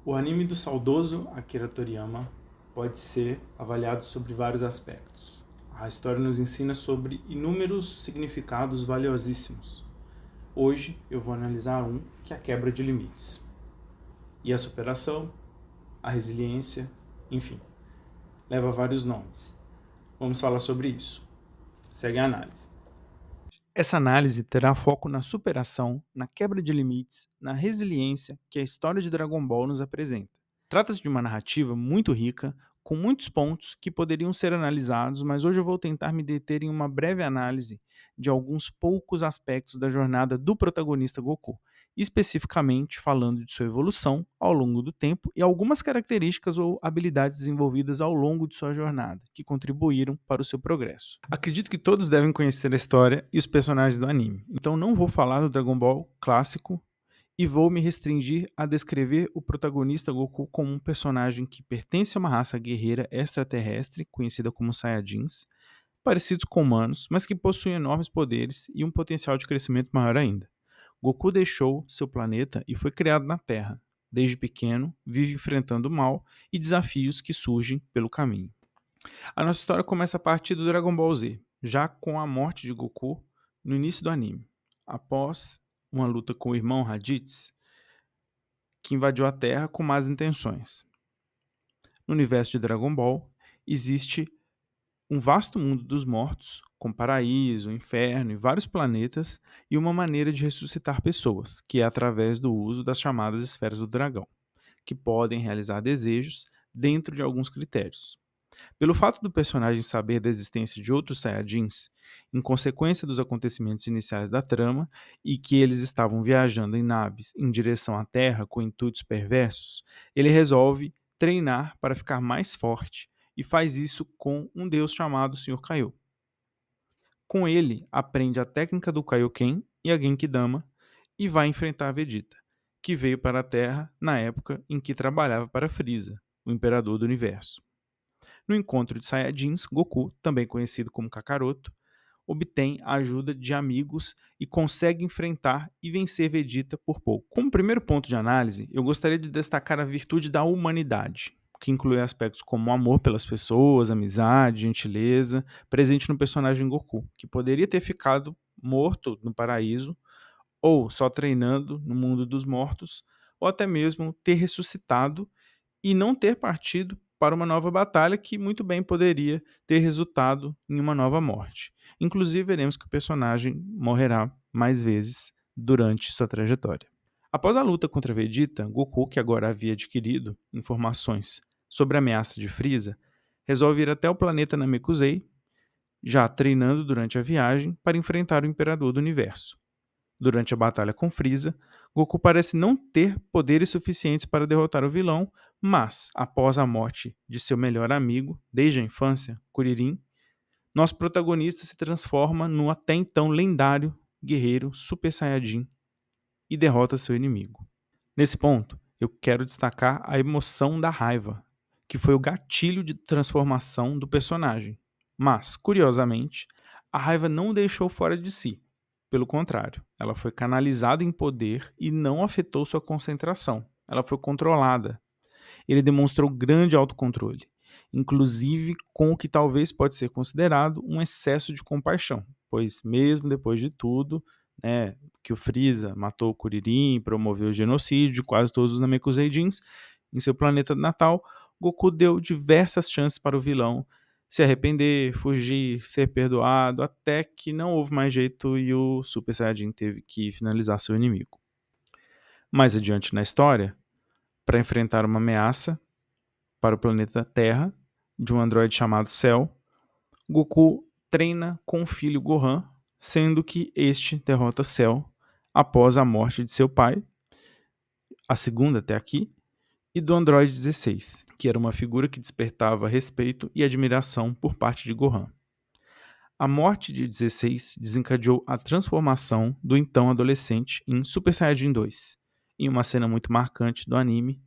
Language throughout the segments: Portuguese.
O anime do saudoso Akira Toriyama pode ser avaliado sobre vários aspectos. A história nos ensina sobre inúmeros significados valiosíssimos. Hoje eu vou analisar um que é a quebra de limites. E a superação, a resiliência, enfim, leva vários nomes. Vamos falar sobre isso. Segue a análise. Essa análise terá foco na superação, na quebra de limites, na resiliência que a história de Dragon Ball nos apresenta. Trata-se de uma narrativa muito rica, com muitos pontos que poderiam ser analisados, mas hoje eu vou tentar me deter em uma breve análise de alguns poucos aspectos da jornada do protagonista Goku, especificamente falando de sua evolução ao longo do tempo e algumas características ou habilidades desenvolvidas ao longo de sua jornada, que contribuíram para o seu progresso. Acredito que todos devem conhecer a história e os personagens do anime, então não vou falar do Dragon Ball clássico, e vou me restringir a descrever o protagonista Goku como um personagem que pertence a uma raça guerreira extraterrestre, conhecida como Saiyajins, parecidos com humanos, mas que possuem enormes poderes e um potencial de crescimento maior ainda. Goku deixou seu planeta e foi criado na Terra. Desde pequeno, vive enfrentando o mal e desafios que surgem pelo caminho. A nossa história começa a partir do Dragon Ball Z, já com a morte de Goku no início do anime. Após uma luta com o irmão Raditz, que invadiu a Terra com más intenções. No universo de Dragon Ball, existe um vasto mundo dos mortos, com paraíso, inferno e vários planetas, e uma maneira de ressuscitar pessoas, que é através do uso das chamadas esferas do dragão, que podem realizar desejos dentro de alguns critérios. Pelo fato do personagem saber da existência de outros Saiyajins, em consequência dos acontecimentos iniciais da trama e que eles estavam viajando em naves em direção à Terra com intuitos perversos, ele resolve treinar para ficar mais forte e faz isso com um deus chamado Sr. Kaiô. Com ele, aprende a técnica do Kaioken e a Genkidama e vai enfrentar Vegeta, que veio para a Terra na época em que trabalhava para Frieza, o imperador do universo. No encontro de Saiyajins, Goku, também conhecido como Kakaroto, obtém a ajuda de amigos e consegue enfrentar e vencer Vegeta por pouco. Como primeiro ponto de análise, eu gostaria de destacar a virtude da humanidade, que inclui aspectos como amor pelas pessoas, amizade, gentileza, presente no personagem Goku, que poderia ter ficado morto no paraíso ou só treinando no mundo dos mortos, ou até mesmo ter ressuscitado e não ter partido para uma nova batalha que muito bem poderia ter resultado em uma nova morte. Inclusive, veremos que o personagem morrerá mais vezes durante sua trajetória. Após a luta contra Vegeta, Goku, que agora havia adquirido informações sobre a ameaça de Frieza, resolve ir até o planeta Namekusei, já treinando durante a viagem para enfrentar o Imperador do Universo. Durante a batalha com Frieza, Goku parece não ter poderes suficientes para derrotar o vilão, mas, após a morte de seu melhor amigo, desde a infância, Kuririn, nosso protagonista se transforma no até então lendário guerreiro Super Saiyajin e derrota seu inimigo. Nesse ponto, eu quero destacar a emoção da raiva, que foi o gatilho de transformação do personagem. Mas, curiosamente, a raiva não o deixou fora de si. Pelo contrário, ela foi canalizada em poder e não afetou sua concentração. Ela foi controlada. Ele demonstrou grande autocontrole, inclusive com o que talvez pode ser considerado um excesso de compaixão, pois mesmo depois de tudo, né, que o Frieza matou o Kuririn, promoveu o genocídio de quase todos os Namekuseidins em seu planeta natal, Goku deu diversas chances para o vilão se arrepender, fugir, ser perdoado, até que não houve mais jeito e o Super Saiyajin teve que finalizar seu inimigo. Mais adiante na história, para enfrentar uma ameaça para o planeta Terra de um androide chamado Cell, Goku treina com o filho Gohan, sendo que este derrota Cell após a morte de seu pai, a segunda até aqui, e do Android 16, que era uma figura que despertava respeito e admiração por parte de Gohan. A morte de 16 desencadeou a transformação do então adolescente em Super Saiyajin 2, em uma cena muito marcante do anime,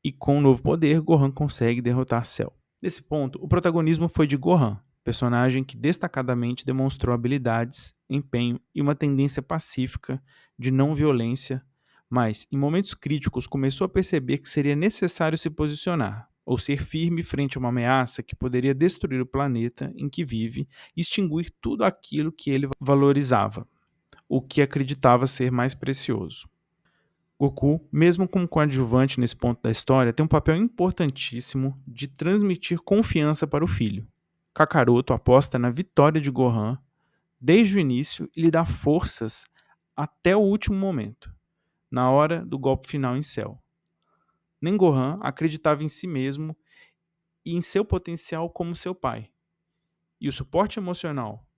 e com um novo poder, Gohan consegue derrotar Cell. Nesse ponto, o protagonismo foi de Gohan, personagem que destacadamente demonstrou habilidades, empenho e uma tendência pacífica de não violência mas em momentos críticos começou a perceber que seria necessário se posicionar, ou ser firme frente a uma ameaça que poderia destruir o planeta em que vive e extinguir tudo aquilo que ele valorizava, o que acreditava ser mais precioso. Goku, mesmo como coadjuvante nesse ponto da história, tem um papel importantíssimo de transmitir confiança para o filho. Kakaroto aposta na vitória de Gohan desde o início e lhe dá forças até o último momento, na hora do golpe final em Cell. Nem Gohan acreditava em si mesmo e em seu potencial como seu pai. E o suporte emocional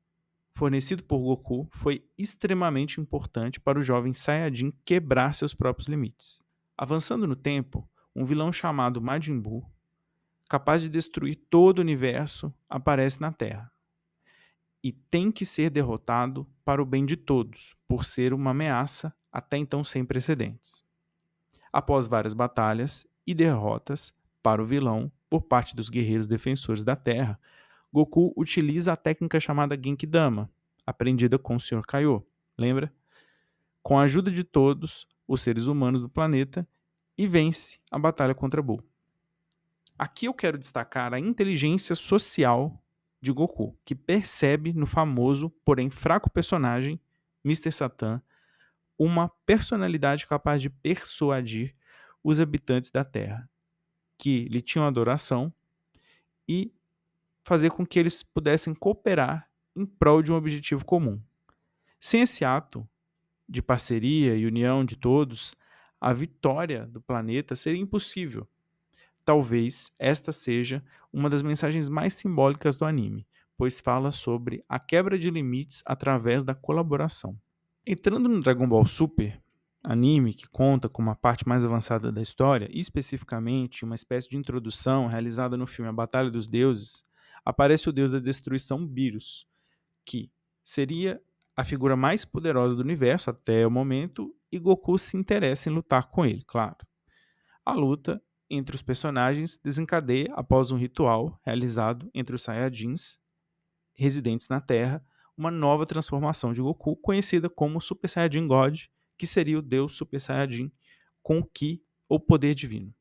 fornecido por Goku foi extremamente importante para o jovem Saiyajin quebrar seus próprios limites. Avançando no tempo, um vilão chamado Majin Buu, capaz de destruir todo o universo, aparece na Terra. E tem que ser derrotado para o bem de todos, por ser uma ameaça até então sem precedentes. Após várias batalhas e derrotas para o vilão por parte dos guerreiros defensores da Terra, Goku utiliza a técnica chamada Genkidama, aprendida com o Sr. Kaiô, lembra? Com a ajuda de todos os seres humanos do planeta e vence a batalha contra Buu. Aqui eu quero destacar a inteligência social de Goku, que percebe no famoso, porém fraco personagem Mr. Satan uma personalidade capaz de persuadir os habitantes da Terra, que lhe tinham adoração, e fazer com que eles pudessem cooperar em prol de um objetivo comum. Sem esse ato de parceria e união de todos, a vitória do planeta seria impossível. Talvez esta seja uma das mensagens mais simbólicas do anime, pois fala sobre a quebra de limites através da colaboração. Entrando no Dragon Ball Super, anime que conta com uma parte mais avançada da história, e especificamente uma espécie de introdução realizada no filme A Batalha dos Deuses, aparece o deus da destruição Beerus, que seria a figura mais poderosa do universo até o momento, e Goku se interessa em lutar com ele, claro. A luta entre os personagens desencadeia após um ritual realizado entre os Saiyajins residentes na Terra, uma nova transformação de Goku, conhecida como Super Saiyajin God, que seria o Deus Super Saiyajin com o Ki, ou poder divino.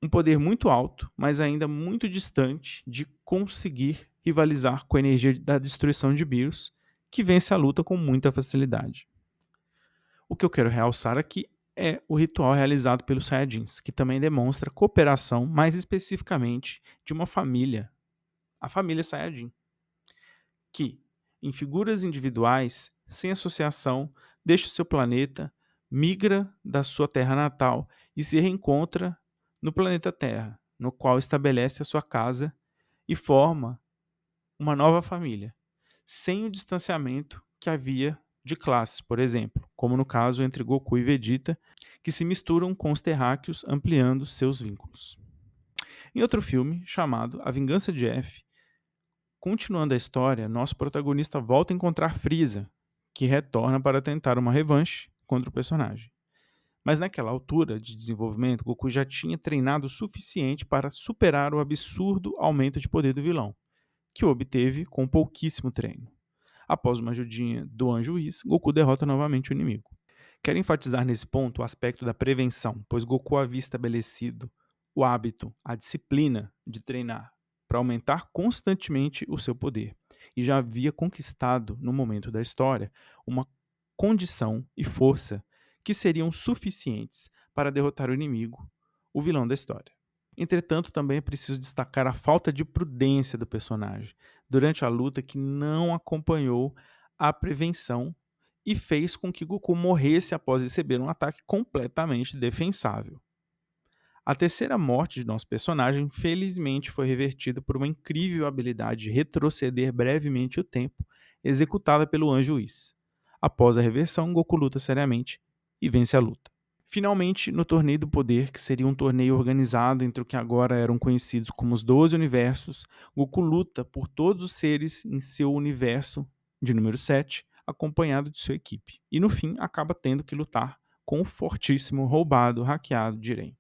Um poder muito alto, mas ainda muito distante de conseguir rivalizar com a energia da destruição de Beerus, que vence a luta com muita facilidade. O que eu quero realçar aqui é o ritual realizado pelos Saiyajins, que também demonstra cooperação, mais especificamente de uma família, a família Saiyajin, que, em figuras individuais, sem associação, deixa o seu planeta, migra da sua terra natal e se reencontra no planeta Terra, no qual estabelece a sua casa e forma uma nova família, sem o distanciamento que havia de classes, por exemplo, como no caso entre Goku e Vegeta, que se misturam com os terráqueos, ampliando seus vínculos. Em outro filme, chamado A Vingança de F, continuando a história, nosso protagonista volta a encontrar Frieza, que retorna para tentar uma revanche contra o personagem. Mas naquela altura de desenvolvimento, Goku já tinha treinado o suficiente para superar o absurdo aumento de poder do vilão, que o obteve com pouquíssimo treino. Após uma ajudinha do Anjo Whis, Goku derrota novamente o inimigo. Quero enfatizar nesse ponto o aspecto da prevenção, pois Goku havia estabelecido o hábito, a disciplina de treinar para aumentar constantemente o seu poder, e já havia conquistado, no momento da história, uma condição e força que seriam suficientes para derrotar o inimigo, o vilão da história. Entretanto, também é preciso destacar a falta de prudência do personagem durante a luta, que não acompanhou a prevenção e fez com que Goku morresse após receber um ataque completamente defensável. A terceira morte de nosso personagem, felizmente, foi revertida por uma incrível habilidade de retroceder brevemente o tempo, executada pelo Anjo Whis. Após a reversão, Goku luta seriamente e vence a luta. Finalmente, no Torneio do Poder, que seria um torneio organizado entre o que agora eram conhecidos como os 12 Universos, Goku luta por todos os seres em seu universo de número 7, acompanhado de sua equipe. E no fim, acaba tendo que lutar com o fortíssimo, roubado, hackeado Jiren,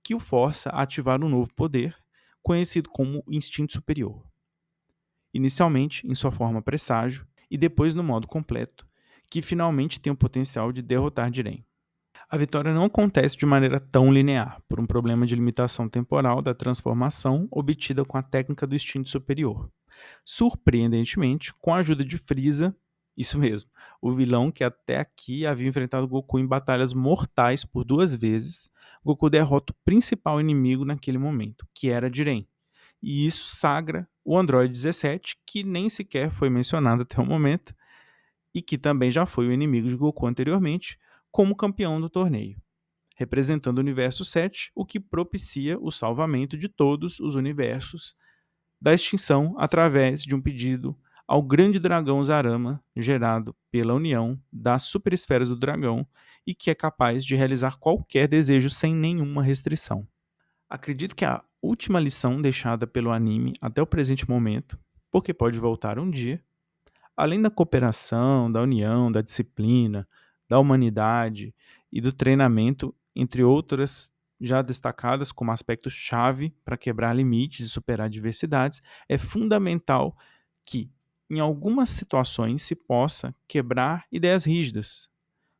que o força a ativar um novo poder, conhecido como Instinto Superior. Inicialmente em sua forma presságio e depois no modo completo, que finalmente tem o potencial de derrotar Jiren. A vitória não acontece de maneira tão linear, por um problema de limitação temporal da transformação obtida com a técnica do instinto superior. Surpreendentemente, com a ajuda de Frieza, isso mesmo, o vilão que até aqui havia enfrentado Goku em batalhas mortais por 2 vezes, Goku derrota o principal inimigo naquele momento, que era Jiren. E isso sagra o Android 17, que nem sequer foi mencionado até o momento, e que também já foi o inimigo de Goku anteriormente, como campeão do torneio, representando o universo 7, o que propicia o salvamento de todos os universos da extinção através de um pedido ao grande dragão Zarama, gerado pela união das superesferas do dragão e que é capaz de realizar qualquer desejo sem nenhuma restrição. Acredito que a última lição deixada pelo anime até o presente momento, porque pode voltar um dia, além da cooperação, da união, da disciplina, da humanidade e do treinamento, entre outras já destacadas como aspectos-chave para quebrar limites e superar adversidades, é fundamental que, em algumas situações, se possa quebrar ideias rígidas,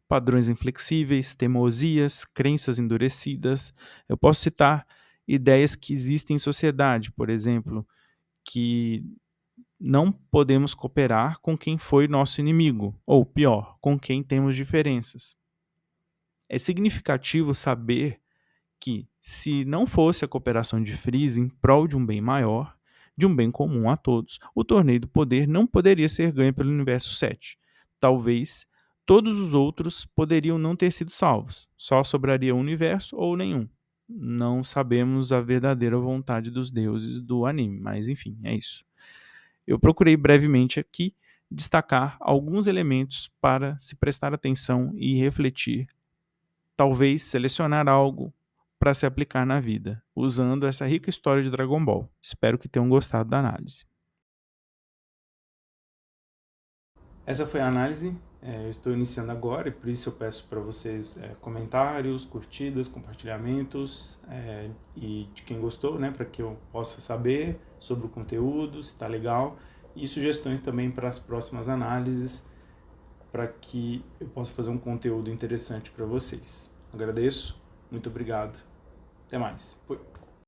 padrões inflexíveis, teimosias, crenças endurecidas. Eu posso citar ideias que existem em sociedade, por exemplo, que não podemos cooperar com quem foi nosso inimigo, ou pior, com quem temos diferenças. É significativo saber que, se não fosse a cooperação de Frieza em prol de um bem maior, de um bem comum a todos, o Torneio do Poder não poderia ser ganho pelo Universo 7. Talvez todos os outros poderiam não ter sido salvos, só sobraria um universo ou nenhum. Não sabemos a verdadeira vontade dos deuses do anime, mas enfim, é isso. Eu procurei brevemente aqui destacar alguns elementos para se prestar atenção e refletir, talvez selecionar algo para se aplicar na vida, usando essa rica história de Dragon Ball. Espero que tenham gostado da análise. Essa foi a análise. Eu estou iniciando agora e por isso eu peço para vocês comentários, curtidas, compartilhamentos e de quem gostou, né, para que eu possa saber sobre o conteúdo, se está legal, e sugestões também para as próximas análises, para que eu possa fazer um conteúdo interessante para vocês. Agradeço, muito obrigado, até mais. Fui.